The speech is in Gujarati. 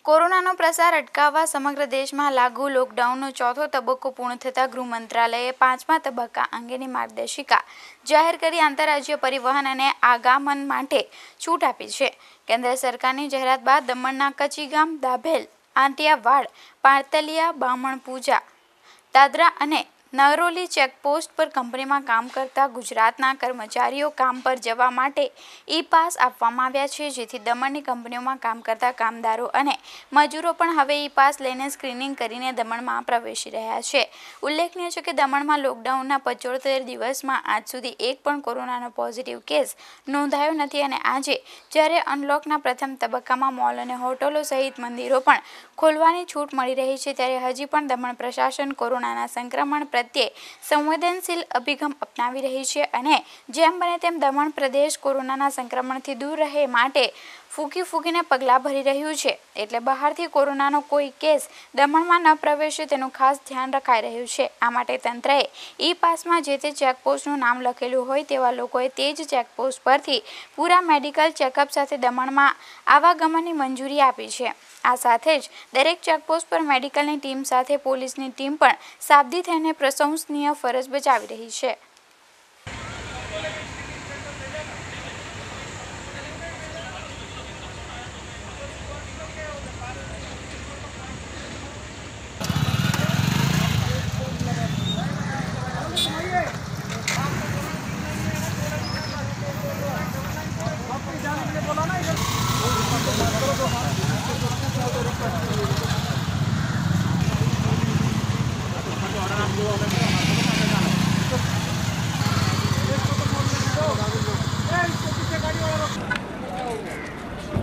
કોરોનાનો પ્રસાર અટકાવવા સમગ્ર દેશમાં લાગુ લોકડાઉનનો ચોથો તબક્કો પૂર્ણ થતાં ગૃહ મંત્રાલયે પાંચમા તબક્કા અંગેની માર્ગદર્શિકા જાહેર કરી આંતરરાજ્ય પરિવહન અને આવાગમન માટે છૂટ આપી છે। કેન્દ્ર સરકારની જાહેરાત બાદ દમણના કચીગામ, દાભેલ, આંટિયાવાડ, પાતલિયા, બામણપુજા, દાદરા અને નરોલી ચેકપોસ્ટ પર કંપનીમાં કામ કરતા ગુજરાતના કર્મચારીઓ કામ પર જવા માટે ઈ-પાસ આપવામાં આવ્યા છે, જેથી દમણની કંપનીઓમાં કામ કરતા કામદારો અને મજૂરો પણ હવે ઈ-પાસ લઈને સ્ક્રીનિંગ કરીને દમણમાં પ્રવેશી રહ્યા છે। ઉલ્લેખનીય છે કે દમણમાં લોકડાઉનના 75 દિવસમાં આજ સુધી એક પણ કોરોનાનો પોઝિટિવ કેસ નોંધાયો નથી અને આજે જ્યારે અનલોકના પ્રથમ તબક્કામાં મોલ અને હોટલો સહિત મંદિરો પણ ખોલવાની છૂટ મળી રહી છે, ત્યારે હજી પણ દમણ પ્રશાસન કોરોનાના સંક્રમણ પ્રત્યે સંવેદનશીલ અભિગમ અપનાવી રહી છે અને જેમ બને તેમ દમણ પ્રદેશ કોરોનાના સંક્રમણથી દૂર રહે માટે ફૂંકીને પગલાં ભરી રહ્યું છે। એટલે બહારથી કોરોનાનો કોઈ કેસ દમણમાં ન પ્રવેશે તેનું ખાસ ધ્યાન રખાઈ રહ્યું છે। આ માટે તંત્રએ ઈ-પાસમાં જે તે ચેકપોસ્ટનું નામ લખેલું હોય તેવા લોકોએ તે જ ચેકપોસ્ટ પરથી પૂરા મેડિકલ ચેકઅપ સાથે દમણમાં આવાગમનની મંજૂરી આપી છે। આ સાથે જ દરેક ચેકપોસ્ટ પર મેડિકલની ટીમ સાથે પોલીસની ટીમ પણ સાબદી થઈને પ્રશંસનીય ફરજ બજાવી રહી છે।